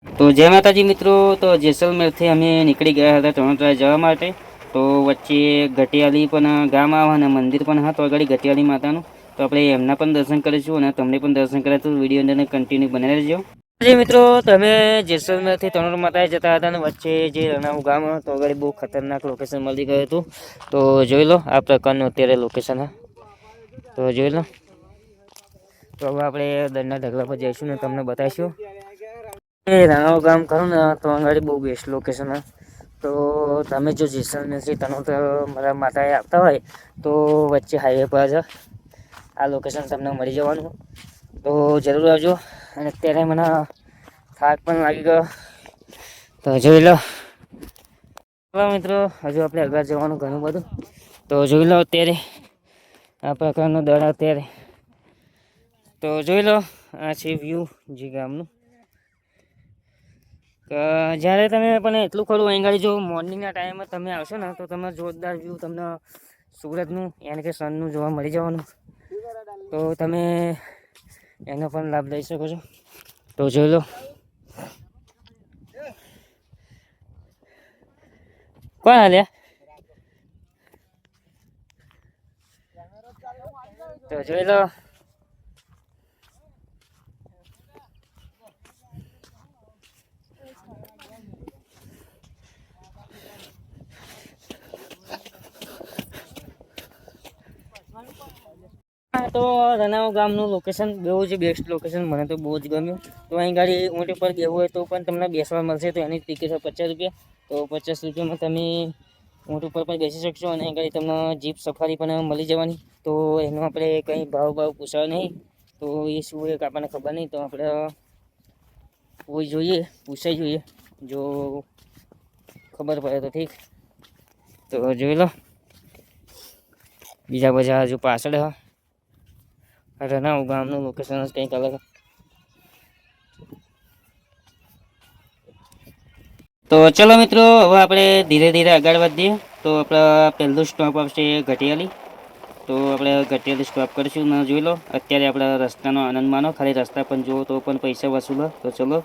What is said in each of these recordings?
તો જય માતાજી મિત્રો, તો જેસલમેરથી અમે નીકળી ગયા હતા તણોદરા જવા માટે. તો વચ્ચે ઘટિયાળી પણ ગામ આવે અને મંદિર પણ હા તો આગળ ઘટિયાળી માતાનું. તો આપણે એમના પણ દર્શન કરીશું અને તમને પણ દર્શન કર્યા તો વિડીયો અંદર કન્ટિન્યુ બનાવી રહેજો. મિત્રો તમે જેસલમેરથી તણોદ માતા જતા હતા અને વચ્ચે જે રણાવું ગામ તો આગળ બહુ ખતરનાક લોકેશન મળી ગયું હતું. તો જોઈ લો આ પ્રકારનું અત્યારે લોકેશન હા, તો જોઈ લો. તો હવે આપણે દરના ઢગલા પર જઈશું ને તમને બતાવીશું. રાણાવું ગામ ખરું ને તો આગળ બહુ બેસ્ટ લોકેશન. તો તમે જો જેસલમેરથી તણોદ મારા માતા આવતા હોય તો વચ્ચે હાઈવે પર જ આ લોકેશન તમને મળી જવાનું. તો જરૂર આવજો. અને અત્યારે મને થાક પણ લાગી ગયો તો જોઈ લો. મિત્રો હજુ આપણે આગળ જવાનું ઘણું બધું, તો જોઈ લો અત્યારે આ પ્રકારનો દર અત્યારે. તો જોઈ લો આ છે વ્યૂ જે ગામનું. જ્યારે તમે પણ એટલું ખરું અહીં આગળ જો મોર્નિંગના ટાઈમમાં તમે આવશો ને તો તમે જોરદાર વ્યૂ તમને સુરતનું યાની કે સનનું જોવા મળી જવાનું. તો તમે એનો પણ લાભ લઈ શકો છો. તો જોઈ લો. કોણ હાલ્યા? તો જોઈ લો. હા તો રણાવું ગામનું લોકેશન બહુ જ બેસ્ટ લોકેશન, મને તો બહુ જ ગમ્યું. તો અહીં ગાડી ઊંટ ઉપર બેવું હોય તો પણ તમને બેસવા મળશે. તો એની ટિકિટ 50 રૂપિયા. તો 50 રૂપિયામાં તમે ઊંટ ઉપર પણ બેસી શકશો અને અહીં આગળ તમને જીપ સફારી પણ મળી જવાની. તો એનો આપણે કંઈ ભાવ પૂછાય નહીં. તો એ શું એક આપણને ખબર નહીં, તો આપણે કોઈ જોઈએ પૂછાઈ જોઈએ, જો ખબર પડે તો ઠીક. તો જોઈ લો બીજા બધા હજુ પાછળ હ રણાવું ગામનું લોકેશન જ કંઈક અલગ. તો ચલો મિત્રો હવે આપણે ધીરે ધીરે આગળ વધીએ. તો આપણા પહેલું સ્ટોપ આવશે ઘટિયાળી. તો આપણે ઘટિયાળી સ્ટોપ કરીશું ને જોઈ લો. અત્યારે આપણે રસ્તાનો આનંદ માનો, ખાલી રસ્તા પણ જુઓ તો પણ પૈસા વસૂલો. તો ચલો.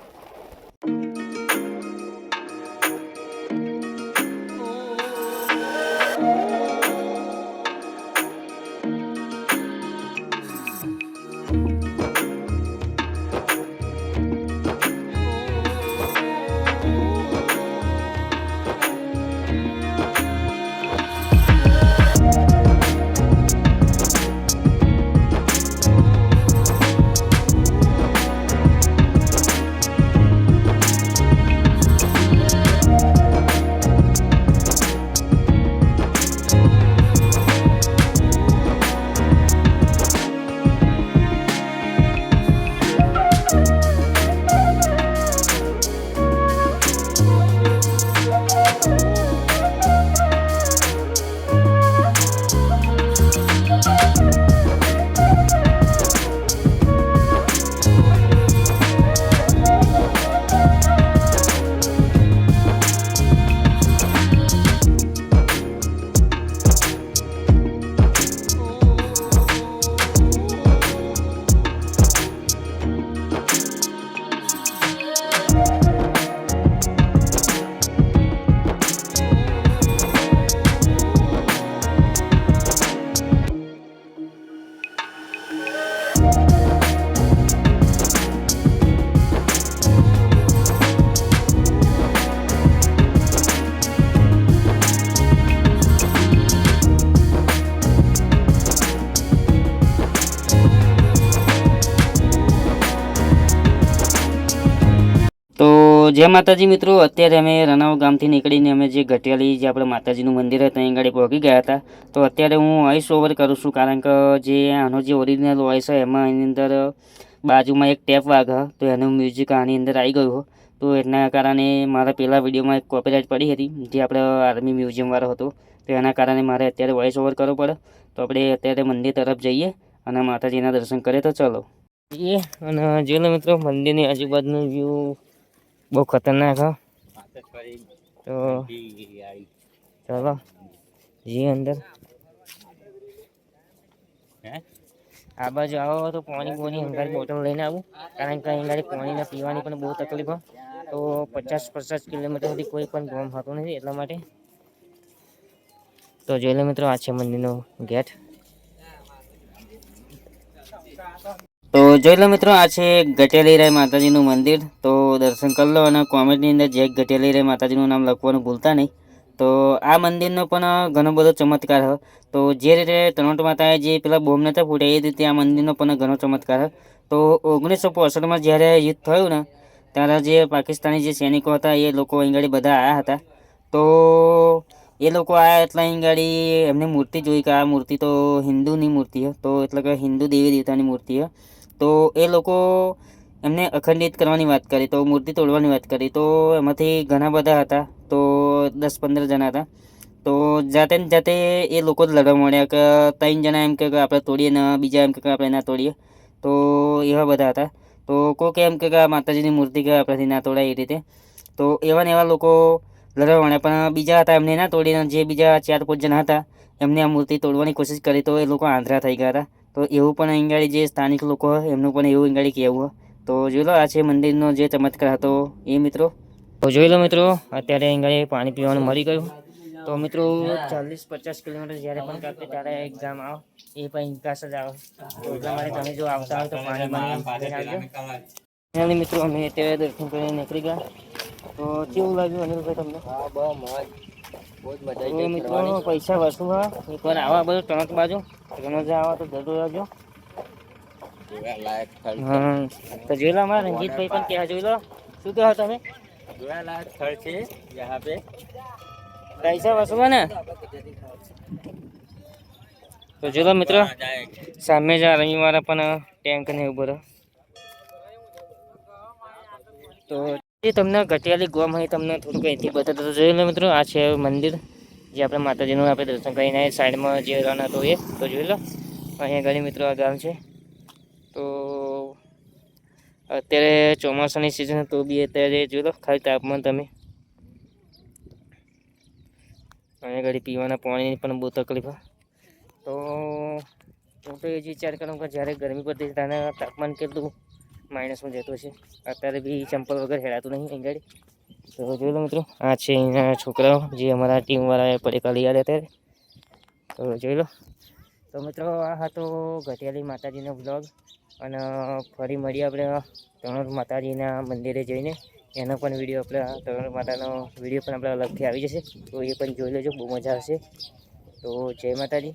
તો જય માતાજી મિત્રો, અત્યારે અમે રણાવું ગામથી નીકળીને અમે જે ઘટિયાળી જે આપણે માતાજીનું મંદિર હતું ત્યાં આગળ પહોંચી ગયા હતા. તો અત્યારે હું વોઇસ ઓવર કરું છું, કારણ કે જે આનો જે ઓરિજિનલ વોઇસ છે એમાં એની અંદર બાજુમાં એક ટેપ વાગે તો એનું મ્યુઝિક આની અંદર આવી ગયું. તો એના કારણે મારા પહેલાં વિડીયોમાં એક કોપીરાઇટ પડી હતી, જે આપણે આર્મી મ્યુઝિયમવાળો હતો. તો એના કારણે મારે અત્યારે વોઇસ ઓવર કરવો પડે. તો આપણે અત્યારે મંદિર તરફ જઈએ અને માતાજીના દર્શન કરીએ. તો ચલો જઈએ અને જોઈ લો મિત્રો, મંદિરની આજુબાજુનું વ્યૂ બહુ ખતરનાક હ. તો ચલો જઈએ અંદર. આ બાજુ આવો તો પાણી બોની અંગારી બોટલ લઈને આવું, કારણ કે અહીં પાણીને પીવાની પણ બહુ તકલીફ હોય. તો 50 કિલોમીટર સુધી કોઈ પણ ગોમ હોતું નથી, એટલા માટે તો જોઈ લો મિત્રો, આ છે મંદિરનો ગેટ. તો જોઈ લો મિત્રો, આ છે ગટેલી રાય માતાજીનું મંદિર. તો દર્શન કરી લો અને કોમેન્ટની અંદર જય ગટેલી રાય માતાજીનું નામ લખવાનું ભૂલતા નહીં. તો આ મંદિરનો પણ ઘણો બધો ચમત્કાર હ. તો જે રીતે તનોટ માતાએ જે પેલા બોમ્બ નતા ફૂટ્યા, એ રીતે આ મંદિરનો પણ ઘણો ચમત્કાર હ. તો 1965 જ્યારે યુદ્ધ થયું ને, ત્યારે જે પાકિસ્તાની જે સૈનિકો હતા એ લોકો અહીં આગળ બધા આવ્યા હતા. તો એ લોકો આવ્યા એટલે અહીં ગાડી એમની મૂર્તિ જોઈ કે આ મૂર્તિ તો હિન્દુની મૂર્તિ છે, તો એટલે કે હિન્દુ દેવી દેવતાની મૂર્તિ છે. તો એ લોકો એમને અખંડિત કરવાની વાત કરી, તો મૂર્તિ તોડવાની વાત કરી. તો એમાંથી ઘણા બધા હતા, તો 10-15 જણા હતા. તો જાતે ને જાતે એ લોકો જ લડવા મળ્યા કે 3 જણા એમ કે આપણે તોડીએ ને બીજા એમ કે આપણે ના તોડીએ. તો એવા બધા હતા. તો કોઈક એમ કે આ માતાજીની મૂર્તિ કે આપણાથી ના તોડાય એ રીતે. તો એવા ને એવા લોકો લડવા માંડ્યા, પણ બીજા હતા એમને ના તોડીને જે બીજા 4-5 જણા હતા એમને આ મૂર્તિ તોડવાની કોશિશ કરી, તો એ લોકો આંધળા થઈ ગયા હતા. તો એવું પણ અહીં ગાડી જે સ્થાનિક લોકો હોય એમનું પણ એવું અહીં ગાડી કહેવું હોય. તો જોઈ લો, આ છે મંદિરનો જે ચમત્કાર હતો એ મિત્રો. તો જોઈ લો મિત્રો, અત્યારે અહીં ગાડી પાણી પીવાનું મળી ગયું. તો મિત્રો 40-50 કિલોમીટર જ્યારે પણ કાપે ત્યારે એક્ઝામ આવે, એ પણ ઇન્કાસ જ આવે. તો એટલા માટે તમે જો આવતા હોય તો પાણી આવજો મિત્રો. અમે અત્યારે દર્શન કરીને નીકળી ગયા. તો કેવું લાગ્યું અનિલભાઈ તમને? બહુ મોજ, બહુ જ મજા આવી મિત્રો. પૈસા વસૂલ હા, એકવાર આવા બધું ટણક બાજુ રણોજા આવો તો જરૂર આવજો. હા, તો જોઈ લો, અમારા રંજીતભાઈ પણ ક્યાં જોઈ લો. શું કહો તમે? જોવાલાયક સ્થળ છે યહાં પે, પૈસા વસૂલ ને. તો જોઈ લો મિત્રો, સામે જ રવિવારે પણ ટેન્ક ને ઉભો રહ્યો. તો એ તમને ગટિયાલી ગોમ અહીં તમને થોડુંક અહીંથી બતાવતો તો જોઈ લો મિત્રો, આ છે મંદિર જે આપણે માતાજીનું આપણે દર્શન કરીને સાઈડમાં જે રન હતો એ. તો જોઈ લો, અહીંયા ઘણી મિત્રો આ ગામ છે. તો અત્યારે ચોમાસાની સિઝન તો બી અત્યારે જોઈ લો ખાલી તાપમાન તમે. અહીંયા ઘડી પીવાના પાણીની પણ બહુ તકલીફ. તો હું તો એ જ વિચાર કરું કે જ્યારે ગરમી પડતી ત્યારે તાપમાન કેટલું માઇનસમાં જતું હશે. અત્યારે બી ચંપલ વગર હેરાતું નહીં અહીં ગાડી. તો જોઈ લો મિત્રો, આ છે અહીંના છોકરાઓ જે અમારા ટીમવાળાએ પડીકા લઈ આવ્યા અત્યારે. તો જોઈ લો. તો મિત્રો, આ હતો ગટિયાલી માતાજીનો બ્લોગ. અને ફરી મળીએ આપણે તણોટ માતાજીના મંદિરે જઈને. એનો પણ વિડીયો આપણે તણોટ માતાનો વિડીયો પણ આપણે અલગથી આવી જશે. તો એ પણ જોઈ લેજો, બહુ મજા આવશે. તો જય માતાજી.